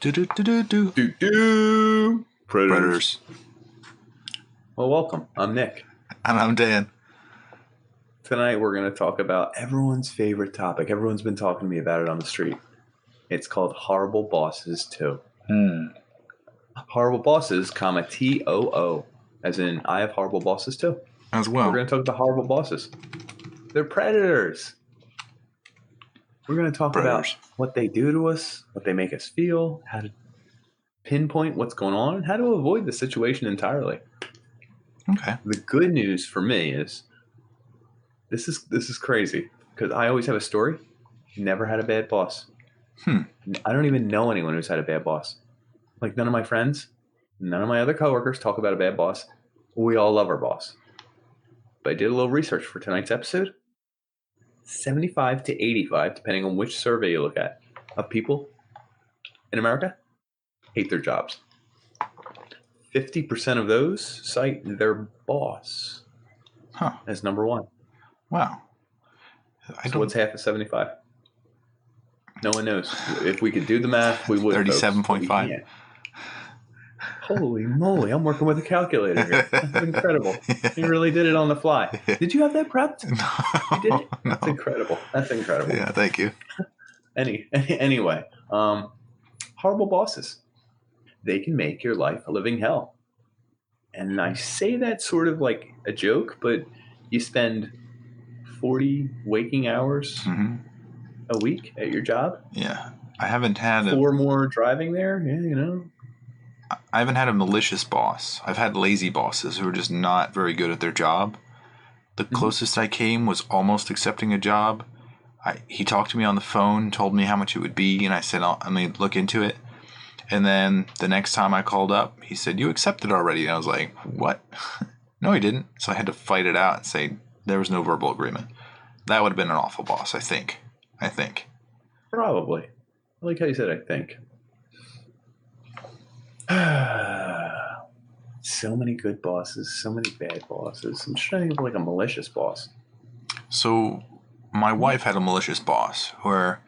Do do do do do. Do. Predators. Well, welcome. I'm Nick. And I'm Dan. Tonight we're going to talk about everyone's favorite topic. Everyone's been talking to me about it on the street. It's called Horrible Bosses 2. Horrible Bosses, comma, TOO. As in, I have horrible bosses too. As well. We're going to talk about horrible bosses. They're predators. We're going to talk about what they do to us, what they make us feel, how to pinpoint what's going on, and how to avoid the situation entirely. Okay. The good news for me is this is crazy because I always have a story. Never had a bad boss. I don't even know anyone who's had a bad boss. Like none of my friends, none of my other coworkers talk about a bad boss. We all love our boss. But I did a little research for tonight's episode. 75 to 85, depending on which survey you look at, of people in America hate their jobs. 50% of those cite their boss as number one. Wow. So what's half of 75? No one knows. If we could do the math, we would. 37.5. Holy moly, I'm working with a calculator here. That's incredible. You really did it on the fly. Did you have that prepped? No, You did it? no. That's incredible. That's incredible. Yeah, thank you. Anyway, horrible bosses. They can make your life a living hell. And I say that sort of like a joke, but you spend 40 waking hours a week at your job. Yeah. I haven't had 4 more driving there. Yeah, you know. I haven't had a malicious boss. I've had lazy bosses who are just not very good at their job. The closest I came was almost accepting a job. He talked to me on the phone, told me how much it would be, and I said, I'm going to look into it. And then the next time I called up, he said, you accepted already. And I was like, what? No, he didn't. So I had to fight it out and say there was no verbal agreement. That would have been an awful boss, I think. Probably. I like how you said I think. So many good bosses, so many bad bosses. I'm just trying to think of like a malicious boss. So my wife had a malicious boss where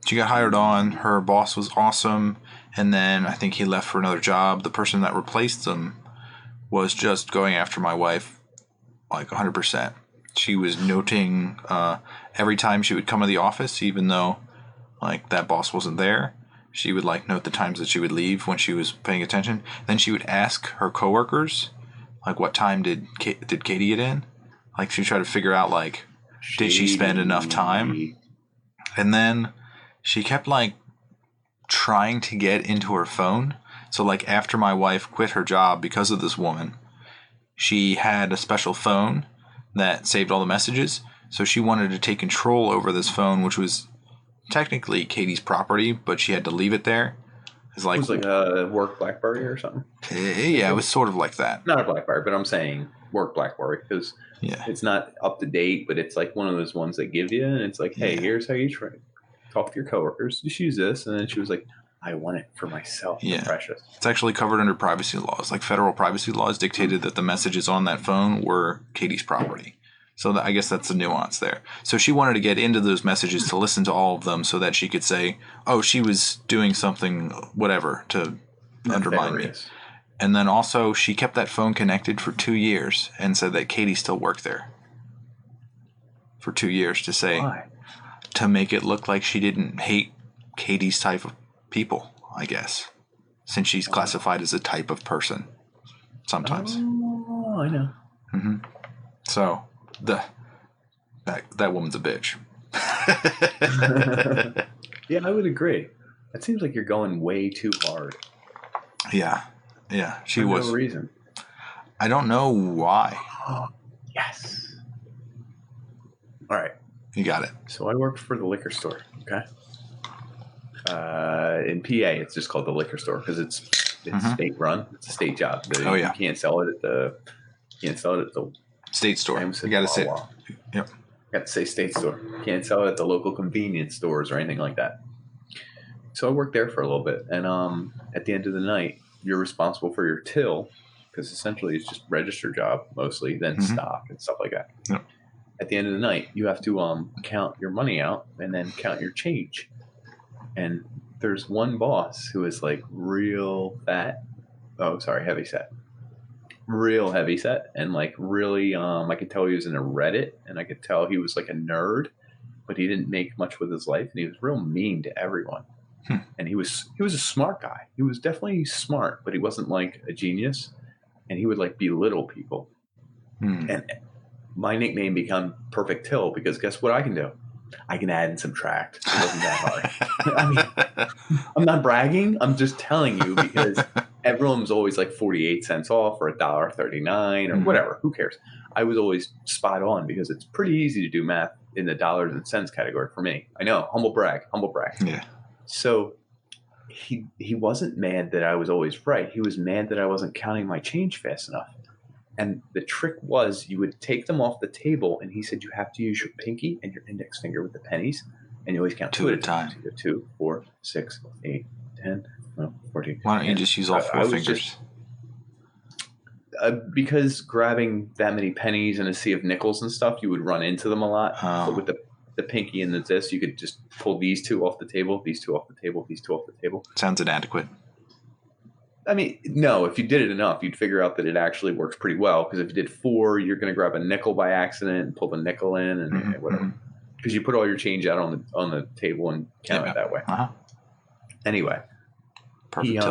she got hired on. Her boss was awesome. And then I think he left for another job. The person that replaced him was just going after my wife like 100%. She was noting every time she would come to the office, even though like that boss wasn't there. She would like note the times that she would leave when she was paying attention. Then she would ask her coworkers, like, what time did Katie get in? Like, she would try to figure out, like, did she spend enough time? And then she kept, like, trying to get into her phone. So, like, after my wife quit her job because of this woman, she had a special phone that saved all the messages. So she wanted to take control over this phone, which was technically Katie's property, but she had to leave it there. It was like a work BlackBerry or something. Yeah, it was sort of like that. Not a BlackBerry, but I'm saying work BlackBerry because it's not up to date, but it's like one of those ones they give you, and it's like, hey, here's how you talk to your coworkers. Just use this, and then she was like, I want it for myself. Yeah, precious. It's actually covered under privacy laws. Like federal privacy laws dictated that the messages on that phone were Katie's property. So I guess that's the nuance there. So she wanted to get into those messages to listen to all of them so that she could say, oh, she was doing something, whatever, to undermine me. And then also she kept that phone connected for 2 years and said that Katie still worked there. For 2 years to say, why? To make it look like she didn't hate Katie's type of people, I guess. Since she's classified as a type of person sometimes. Oh, I know. So that woman's a bitch. Yeah, I would agree. It seems like you're going way too hard. Yeah, she was. For no reason. I don't know why. Yes. All right. You got it. So I work for the liquor store. Okay. In PA, it's just called the liquor store because it's state run. It's a state job. You can't sell it at the state store. You got to say. Yep. Got to say state store. Can't sell it at the local convenience stores or anything like that. So I worked there for a little bit, and at the end of the night, you're responsible for your till because essentially it's just register job mostly, then stock and stuff like that. Yep. At the end of the night, you have to count your money out and then count your change. And there's one boss who is like real fat. Oh, sorry, heavy set. Real heavy set, and like really, I could tell he was in a Reddit, and I could tell he was like a nerd, but he didn't make much with his life, and he was real mean to everyone. And he was a smart guy. He was definitely smart, but he wasn't like a genius, and he would like belittle people. And my nickname became Perfect Till because guess what I can do? I can add and subtract. It wasn't that hard. I mean, I'm not bragging. I'm just telling you because everyone's always like 48 cents off or $1.39 or whatever. Who cares? I was always spot on because it's pretty easy to do math in the dollars and cents category for me. I know. Humble brag. Yeah. So he wasn't mad that I was always right. He was mad that I wasn't counting my change fast enough. And the trick was you would take them off the table, and he said you have to use your pinky and your index finger with the pennies, and you always count two at a time. So you go 2, 4, 6, 8, 10, 12, 14. Why don't you just use all four fingers? Because grabbing that many pennies and a sea of nickels and stuff, you would run into them a lot. But with the pinky and the this, you could just pull these two off the table, these two off the table, these two off the table. Sounds inadequate. I mean, no, if you did it enough, you'd figure out that it actually works pretty well. Because if you did 4, you're going to grab a nickel by accident and pull the nickel in and whatever. Because you put all your change out on the table and count it that way. Anyway, Perfect.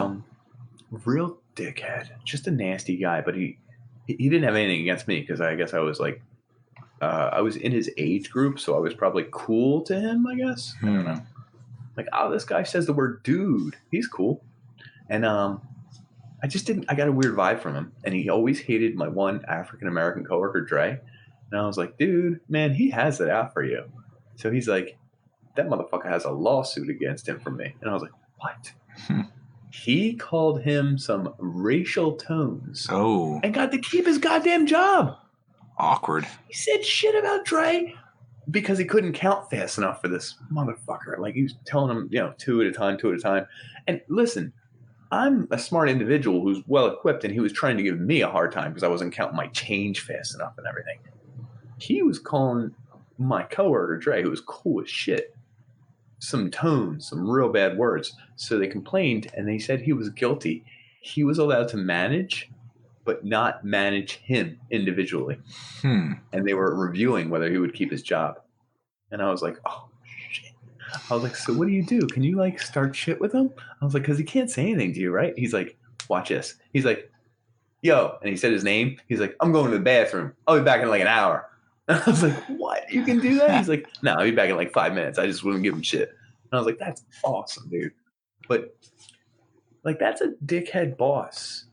Real dickhead, just a nasty guy. But he didn't have anything against me because I guess I was like, I was in his age group, so I was probably cool to him. I guess I don't know. Like, oh, this guy says the word dude. He's cool, and I just didn't. I got a weird vibe from him, and he always hated my one African American coworker, Dre. And I was like, dude, man, he has it out for you. So he's like, that motherfucker has a lawsuit against him from me. And I was like, what? He called him some racial tones. Oh. And got to keep his goddamn job. Awkward. He said shit about Dre because he couldn't count fast enough for this motherfucker. Like, he was telling him, 2 at a time. And listen, I'm a smart individual who's well equipped, and he was trying to give me a hard time because I wasn't counting my change fast enough and everything. He was calling my coworker Dre, who was cool as shit, some tones, some real bad words. So they complained, and they said he was guilty. He was allowed to manage, but not manage him individually. And they were reviewing whether he would keep his job. And I was like, oh, shit. I was like, so what do you do? Can you, like, start shit with him? I was like, because he can't say anything to you, right? He's like, watch this. He's like, yo. And he said his name. He's like, I'm going to the bathroom. I'll be back in, like, an hour. And I was like, what? You can do that? He's like, no, I'll be back in, like, 5 minutes. I just wouldn't give him shit. And I was like, that's awesome, dude. But, like, that's a dickhead boss.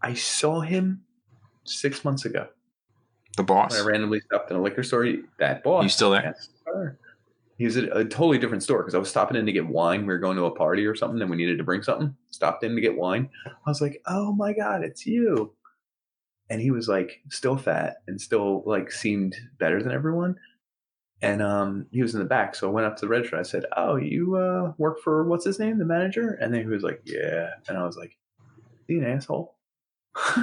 I saw him 6 months ago. The boss? When I randomly stopped in a liquor store. That boss. You still there? Yes, sir. He was at a totally different store because I was stopping in to get wine. We were going to a party or something, and we needed to bring something. Stopped in to get wine. I was like, oh, my God, it's you. And he was, like, still fat and still, like, seemed better than everyone. And he was in the back, so I went up to the register. I said, oh, you work for, what's his name, the manager? And then he was like, yeah. And I was like, is he an asshole?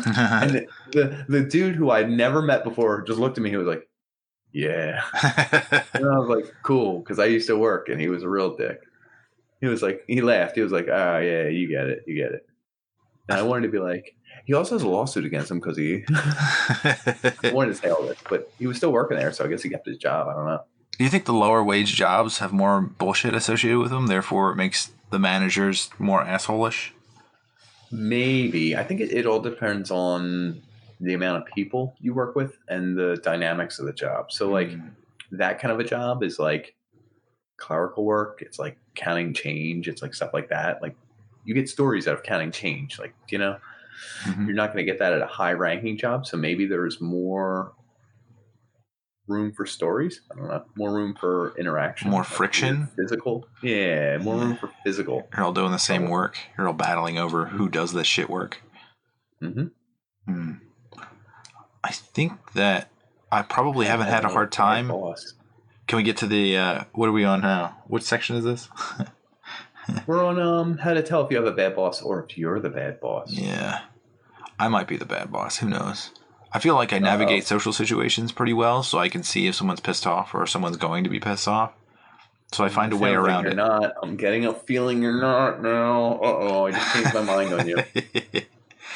And the dude who I'd never met before just looked at me. He was like, yeah. And I was like, cool, because I used to work, and he was a real dick. He was like, he laughed. He was like, oh, yeah, you get it. And I wanted to be like, he also has a lawsuit against him because he I wanted to say all this, but he was still working there, so I guess he kept his job. I don't know. Do you think the lower wage jobs have more bullshit associated with them, therefore it makes the managers more asshole-ish? Maybe. I think it all depends on the amount of people you work with and the dynamics of the job. So, like, that kind of a job is like clerical work. It's like counting change. It's like stuff like that. Like, you get stories out of counting change. Like, you're not going to get that at a high-ranking job. So maybe there's more room for stories. I don't know. More room for interaction. More friction? Physical. Yeah, more room for physical. You're all doing the same work. You're all battling over who does this shit work. I think that I probably haven't had a hard time. Can we get to the, what are we on now? Which section is this? We're on how to tell if you have a bad boss or if you're the bad boss. Yeah. I might be the bad boss. Who knows? I feel like I navigate social situations pretty well, so I can see if someone's pissed off or if someone's going to be pissed off. So I find a way Sounds like around you're it. not. I'm getting a feeling you're not now. I just changed my mind on you.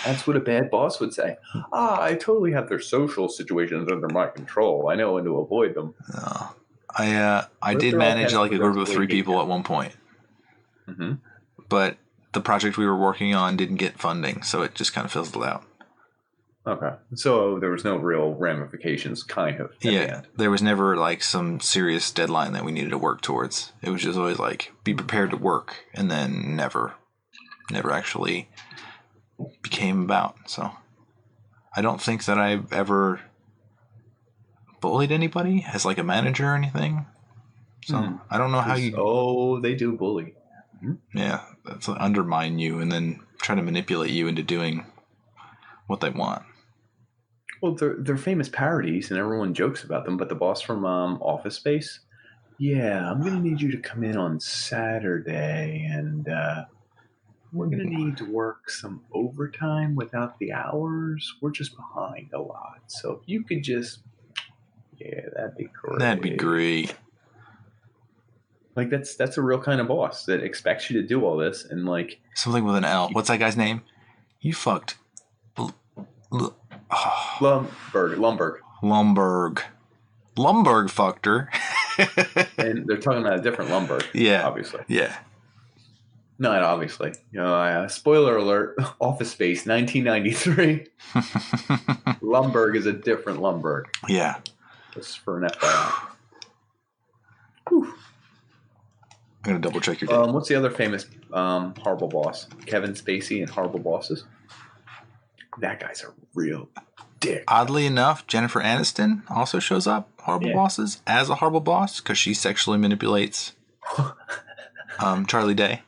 That's what a bad boss would say. I totally have their social situations under my control. I know when to avoid them. I What if did they're all manage like a passive group of aggressively 3 hate people you? at one point, Mm-hmm. but the project we were working on didn't get funding, so it just kind of fizzled out. Okay. So there was no real ramifications, kind of, at the Yeah, end. there was never like some serious deadline that we needed to work towards. It was just always like be prepared to work, and then never actually became about. So I don't think that I've ever bullied anybody as like a manager or anything. So I don't know how you. Oh, they do bully. Yeah, that's like undermine you and then try to manipulate you into doing what they want. Well, they're famous parodies, and everyone jokes about them. But the boss from Office Space, yeah, I'm gonna need you to come in on Saturday, and we're gonna need to work some overtime without the hours. We're just behind a lot, so if you could just, yeah, that'd be great. That'd be great. Like that's a real kind of boss that expects you to do all this, and like Something with an L. What's that guy's name? You fucked. Lumberg. Lumberg fucked her. And they're talking about a different Lumberg. Yeah. Obviously. Yeah. Not obviously. Spoiler alert, Office Space, 1993. Lumberg is a different Lumberg. Yeah. Just for an FYI. I'm going to double check your date. What's the other famous horrible boss? Kevin Spacey and Horrible Bosses. That guy's a real dick. Oddly enough, Jennifer Aniston also shows up, Horrible Bosses, as a horrible boss because she sexually manipulates Charlie Day.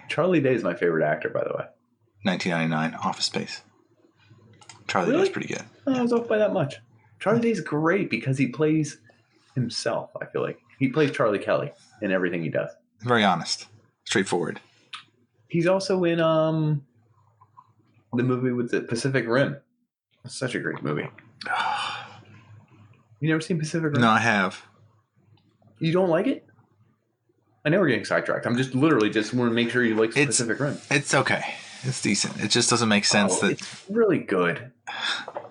Charlie Day is my favorite actor, by the way. 1999, Office Space. Charlie Day's pretty good. Oh, I was off by that much. Charlie Day's great because he plays himself, I feel like. He plays Charlie Kelly in everything he does. Very honest. Straightforward. He's also in the movie with the Pacific Rim. It's such a great movie. You never seen Pacific Rim? No, I have. You don't like it? I know we're getting sidetracked. I'm just literally just want to make sure you like Pacific Rim. It's okay. It's decent. It just doesn't make sense that it's really good.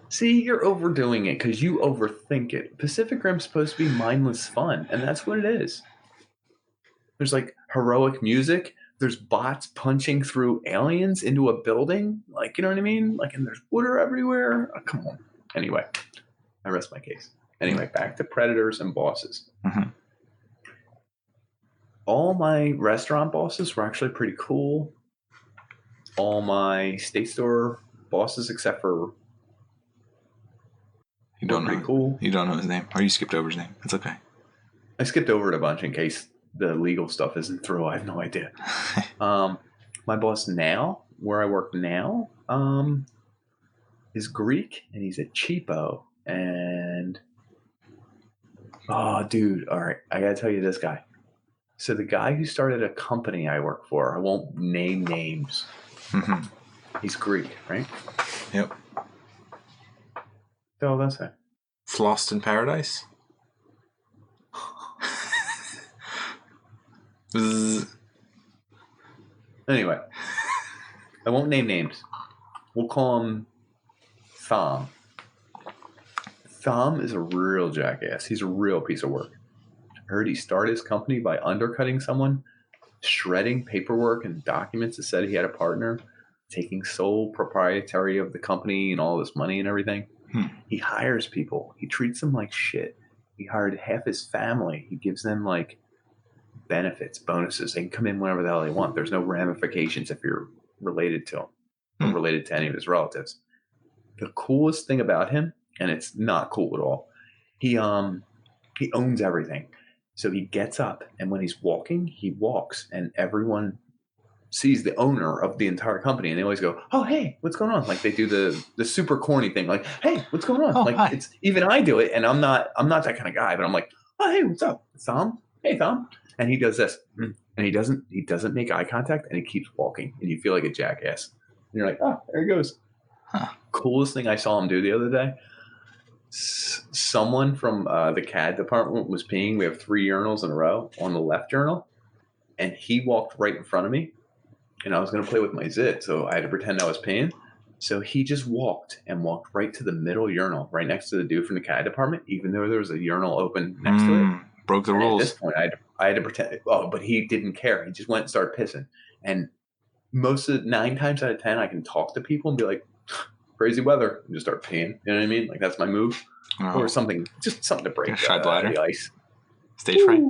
See, you're overdoing it because you overthink it. Pacific Rim's supposed to be mindless fun, and that's what it is. There's like heroic music. There's bots punching through aliens into a building. Like, you know what I mean? Like, and there's water everywhere. Oh, come on. Anyway, I rest my case. Anyway, back to predators and bosses. Mm-hmm. All my restaurant bosses were actually pretty cool. All my state store bosses, except for you don't know. Cool. You don't know his name, or you skipped over his name. It's okay. I skipped over it a bunch in case the legal stuff isn't through. I have no idea. My boss now, where I work now, is Greek, and he's a cheapo. And oh, dude, all right, I gotta tell you this guy. So the guy who started a company I work for, I won't name names. Mm-hmm. He's Greek, right? Yep. So that's it. Flossed in Paradise. Anyway, I won't name names. We'll call him Thom. Thom is a real jackass. He's a real piece of work. I heard he started his company by undercutting someone, shredding paperwork and documents that said he had a partner, taking sole proprietary of the company and all this money and everything. He hires people. He treats them like shit. He hired half his family. He gives them like benefits, bonuses. They can come in whenever the hell they want. There's no ramifications if you're related to him or related to any of his relatives. The coolest thing about him, and it's not cool at all, he owns everything. So he gets up, and when he's walking, he walks, and everyone sees the owner of the entire company, and they always go, "Oh, hey, what's going on?" Like they do the super corny thing, like, "Hey, what's going on?" Oh, like hi. It's even I do it, and I'm not that kind of guy, but I'm like, "Oh, hey, what's up, Thom? Hey, Thom." And he does this, and he doesn't make eye contact, and he keeps walking, and you feel like a jackass. And you're like, "Oh, there he goes." Huh. Coolest thing I saw him do the other day. someone from the CAD department was peeing. We have 3 urinals in a row on the left urinal, and he walked right in front of me, and I was going to play with my zit, so I had to pretend I was peeing. So he just walked right to the middle urinal, right next to the dude from the CAD department, even though there was a urinal open next to it. Broke the rules. At this point, I had to pretend. Oh, but he didn't care. He just went and started pissing. And 9 times out of 10, I can talk to people and be like, "Crazy weather," and just start peeing. You know what I mean? Like that's my move, or something, just something to break the ice. Stage fright.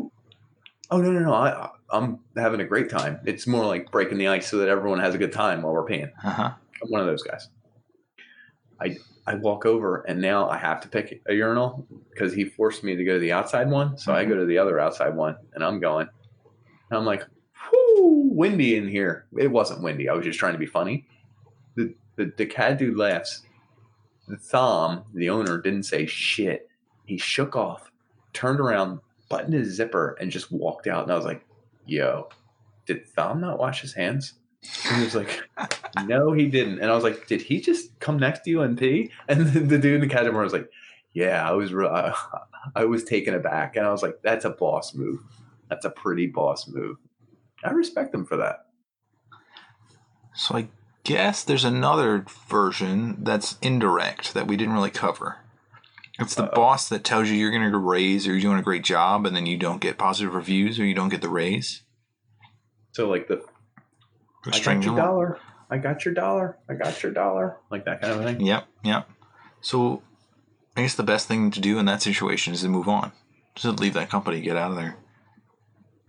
Oh no! I'm having a great time. It's more like breaking the ice so that everyone has a good time while we're peeing. I'm one of those guys. I walk over, and now I have to pick a urinal because he forced me to go to the outside one. So I go to the other outside one, and I'm going. And I'm like, whoo, windy in here. It wasn't windy. I was just trying to be funny. The CAD dude laughs. The Thom, the owner, didn't say shit. He shook off, turned around, buttoned his zipper, and just walked out. And I was like, yo, did Thom not wash his hands? And he was like, no, he didn't. And I was like, did he just come next to you and pee? And the dude in the CAD department was like, yeah, I was taken aback. And I was like, that's a boss move. That's a pretty boss move. I respect him for that. So I guess there's another version that's indirect that we didn't really cover. It's the boss that tells you you're going to get a raise or you're doing a great job, and then you don't get positive reviews or you don't get the raise. So like I got your dollar. I got your dollar. I got your dollar. Like that kind of thing. Yep. So I guess the best thing to do in that situation is to move on. Just leave that company, get out of there.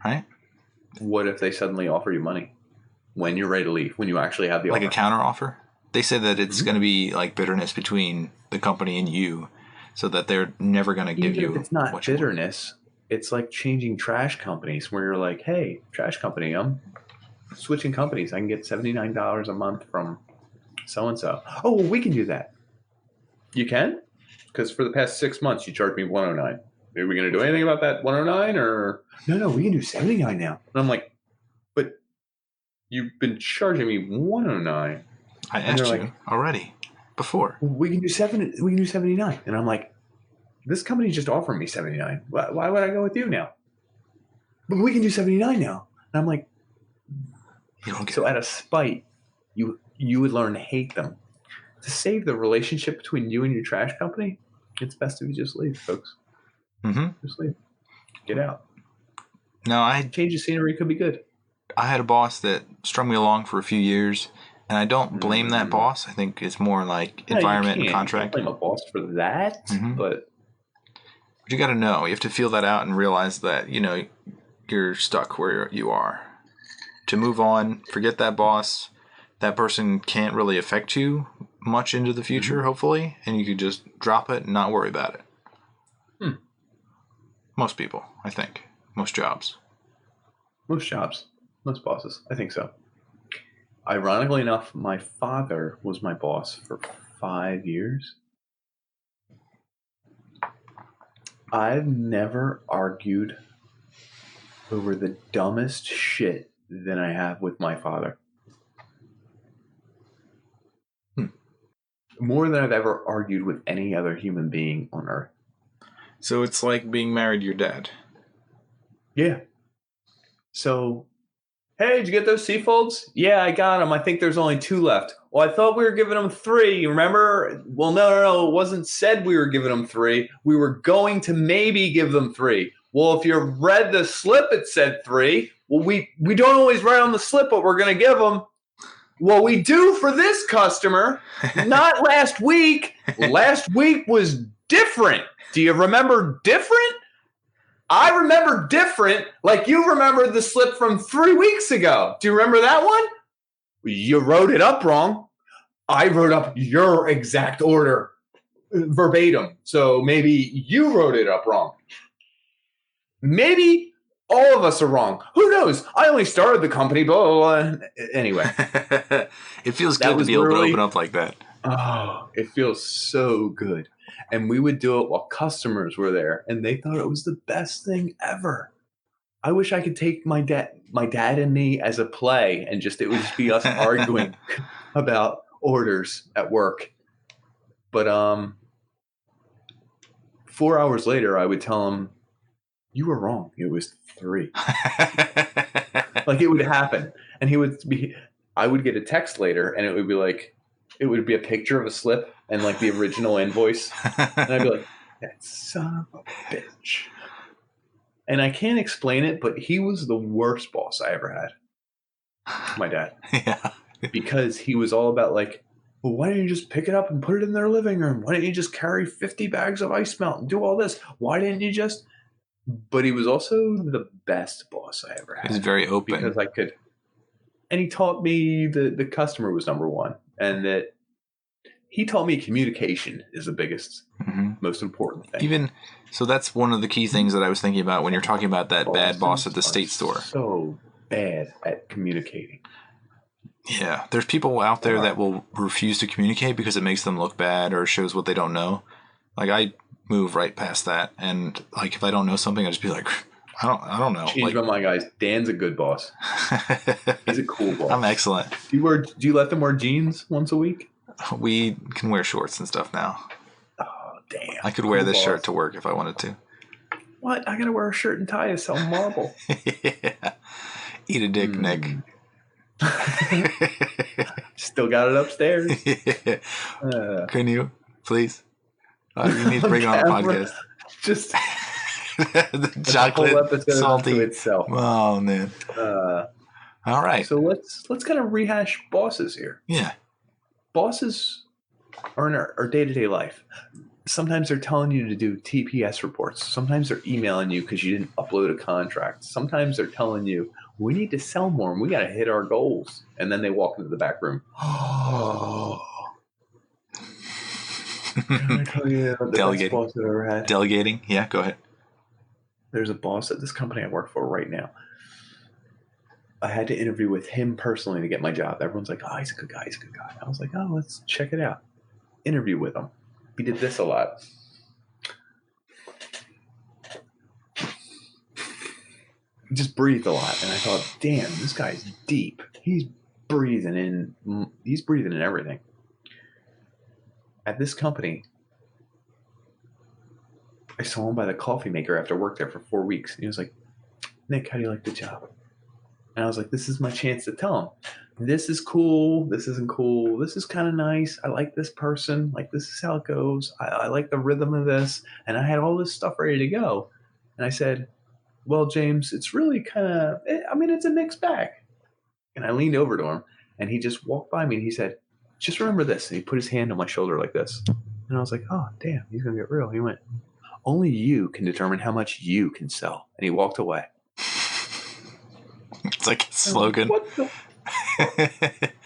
Right? What if they suddenly offer you money when you're ready to leave, when you actually have the offer? Like a counter offer? They say that it's going to be like bitterness between the company and you, so that they're never going to give you. It's not bitterness. It's like changing trash companies where you're like, hey, trash company, I'm switching companies. I can get $79 a month from so-and-so. Oh, well, we can do that. You can? Because for the past 6 months, you charged me $109. Are we going to do anything about that $109 or? No, we can do $79 now. And I'm like, but you've been charging me $109. I asked you already before. We can do $79. And I'm like, this company just offered me $79. Why would I go with you now? But we can do $79 now. And I'm like, you don't get so out of spite, you would learn to hate them. To save the relationship between you and your trash company, it's best if you just leave, folks. Just leave. Get out. No, change the scenery could be good. I had a boss that strung me along for a few years, and I don't blame that boss. I think it's more like environment and contract. You can't blame a boss for that, but you got to know. You have to feel that out and realize that you're stuck where you are. To move on, forget that boss. That person can't really affect you much into the future, hopefully, and you could just drop it and not worry about it. Most people, I think. Most jobs. Most bosses. I think so. Ironically enough, my father was my boss for 5 years. I've never argued over the dumbest shit than I have with my father. More than I've ever argued with any other human being on earth. So it's like being married to your dad. Yeah. So, hey, did you get those C-folds? Yeah, I got them. I think there's only 2 left. Well, I thought we were giving them 3. Remember? Well, no. It wasn't said we were giving them 3. We were going to maybe give them 3. Well, if you read the slip, it said 3. Well, we don't always write on the slip what we're going to give them. Well, we do for this customer. Not last week. Last week was different. Do you remember different? I remember different, like you remember the slip from 3 weeks ago. Do you remember that one? You wrote it up wrong. I wrote up your exact order verbatim. So maybe you wrote it up wrong. Maybe all of us are wrong. Who knows? I only started the company, blah, blah, blah. Anyway. It feels good to be able to open up like that. Oh, it feels so good. And we would do it while customers were there, and they thought it was the best thing ever. I wish I could take my dad and me as a play, and it would just be us arguing about orders at work. But 4 hours later, I would tell him, "You were wrong. It was 3." Like it would happen, and I would get a text later, and it would be like, it would be a picture of a slip and like the original invoice, and I'd be like, "That son of a bitch." And I can't explain it, but he was the worst boss I ever had. My dad. Yeah. Because he was all about like, well, why don't you just pick it up and put it in their living room? Why don't you just carry 50 bags of ice melt and do all this? Why didn't you just? But he was also the best boss I ever had. He was very open. Because I could, and he taught me the customer was number one, and that he taught me communication is the biggest, most important thing. Even so, that's one of the key things that I was thinking about when you're talking about that bad boss at the state store. So bad at communicating. Yeah, there's people out there that will refuse to communicate because it makes them look bad or shows what they don't know. Like I move right past that, and like if I don't know something, I just be like, I don't know. Change my mind, guys. Dan's a good boss. He's a cool boss. I'm excellent. Do you let them wear jeans once a week? We can wear shorts and stuff now. Oh damn! I could wear this shirt to work if I wanted to. What? I gotta wear a shirt and tie to sell marble. Yeah. Eat a dick, Nick. Still got it upstairs. Can you, please? You need to bring it on the podcast. Just the chocolate salty to itself. Oh man! All right. So let's kind of rehash bosses here. Yeah. Bosses are in our day-to-day life. Sometimes they're telling you to do TPS reports. Sometimes they're emailing you because you didn't upload a contract. Sometimes they're telling you, we need to sell more and we got to hit our goals. And then they walk into the back room. Oh. Can I tell you the best boss I've ever had? Delegating? Yeah, go ahead. There's a boss at this company I work for right now. I had to interview with him personally to get my job. Everyone's like, oh, he's a good guy. He's a good guy. I was like, oh, let's check it out. Interview with him. He did this a lot. He just breathed a lot. And I thought, damn, this guy's deep. He's breathing in everything. At this company, I saw him by the coffee maker after work there for 4 weeks. And he was like, Nick, how do you like the job? And I was like, this is my chance to tell him, this is cool. This isn't cool. This is kind of nice. I like this person. Like, this is how it goes. I like the rhythm of this. And I had all this stuff ready to go. And I said, well, James, it's really kind of, it's a mixed bag. And I leaned over to him and he just walked by me and he said, just remember this. And he put his hand on my shoulder like this. And I was like, oh, damn, he's going to get real. He went, only you can determine how much you can sell. And he walked away. It's like a slogan. What the?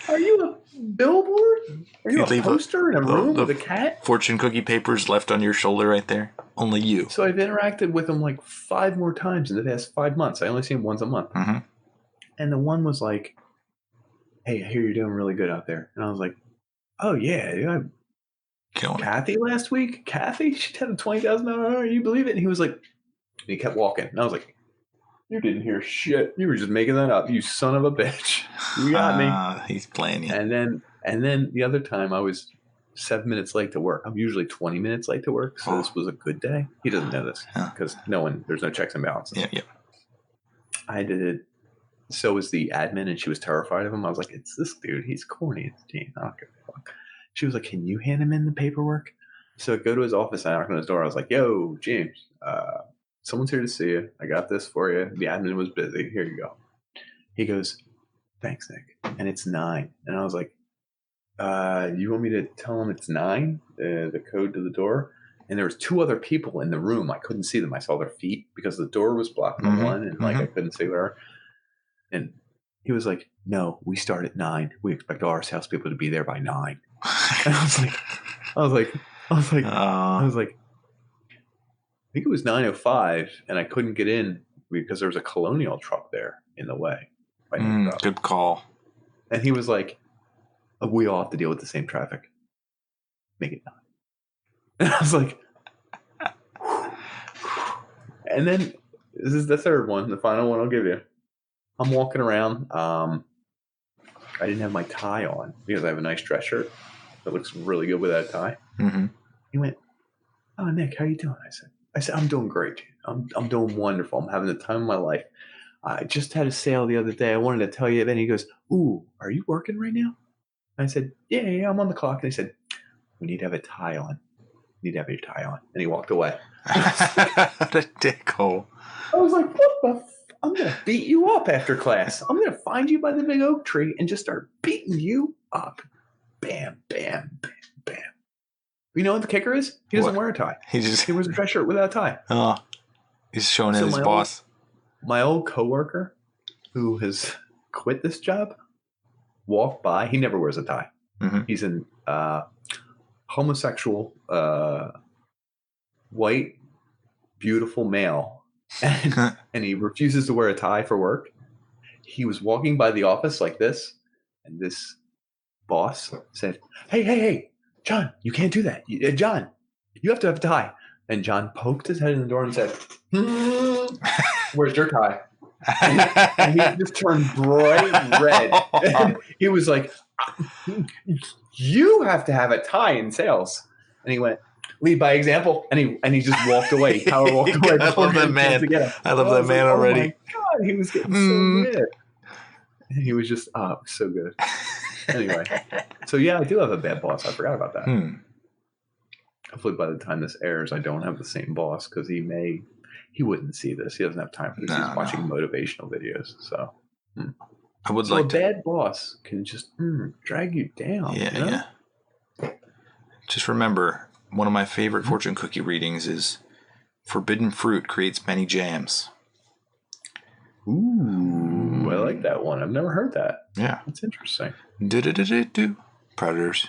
Are you a billboard? Are you a poster in a room with a cat? Fortune cookie papers left on your shoulder right there. Only you. So I've interacted with him like 5 more times in the past 5 months. I only see him once a month. Mm-hmm. And the one was like, hey, I hear you're doing really good out there. And I was like, oh, yeah. Kathy last week? Kathy? She had a $20,000. You believe it? And he was like, and he kept walking. And I was like, you didn't hear shit. You were just making that up. You son of a bitch. You got me. He's playing you. And then the other time I was 7 minutes late to work. I'm usually 20 minutes late to work. So this was a good day. He doesn't know this because there's no checks and balances. Yeah. I did it. So was the admin and she was terrified of him. I was like, it's this dude. He's corny. It's Gene. I don't give a fuck. She was like, can you hand him in the paperwork? So I go to his office. I knock on his door. I was like, yo, James, someone's here to see you. I got this for you. The admin was busy. Here you go. He goes, thanks, Nick. And it's 9. And I was like, you want me to tell him it's 9? The code to the door? And there was 2 other people in the room. I couldn't see them. I saw their feet because the door was blocked on one. And I couldn't see where. And he was like, no, we start at 9. We expect all our salespeople to be there by 9. And I was like, I think it was 9:05, and I couldn't get in because there was a Colonial truck there in the way. Good call. And he was like, we all have to deal with the same traffic. Make it 9. And I was like, and then this is the third one, the final one I'll give you. I'm walking around. I didn't have my tie on because I have a nice dress shirt that looks really good with that tie. Mm-hmm. He went, "Oh, Nick, how you doing?" I said, "I'm doing great. I'm doing wonderful. I'm having the time of my life. I just had a sale the other day. I wanted to tell you." Then he goes, "Ooh, are you working right now?" I said, "Yeah, I'm on the clock." And he said, "We need to have a tie on. You need to have your tie on." And he walked away. What a dickhole. I was like, "What the? I'm gonna beat you up after class. I'm gonna find you by the big oak tree and just start beating you up. Bam, bam, bam, bam." You know what the kicker is? He doesn't wear a tie. He wears a dress shirt without a tie. Oh, he's showing his boss. My old coworker, who has quit this job, walked by. He never wears a tie. Mm-hmm. He's an homosexual, white, beautiful male, and he refuses to wear a tie for work. He was walking by the office like this, and this boss said, Hey, John, you can't do that. John, you have to have a tie." And John poked his head in the door and said, "Where's your tie?" And he just turned bright red. And he was like, "You have to have a tie in sales." And he went, "Lead by example." And he just walked away. Power walked away. I love that man. I love that man already. Oh my God, he was getting so good. And he was just, so good. Anyway, so yeah, I do have a bad boss. I forgot about that. Hopefully by the time this airs, I don't have the same boss, because he wouldn't see this. He doesn't have time for this. He's watching motivational videos. So I would like a bad boss can just drag you down. Yeah. Just remember, one of my favorite fortune cookie readings is "Forbidden fruit creates many jams." Ooh, I like that one. I've never heard that. Yeah. That's interesting. Predators.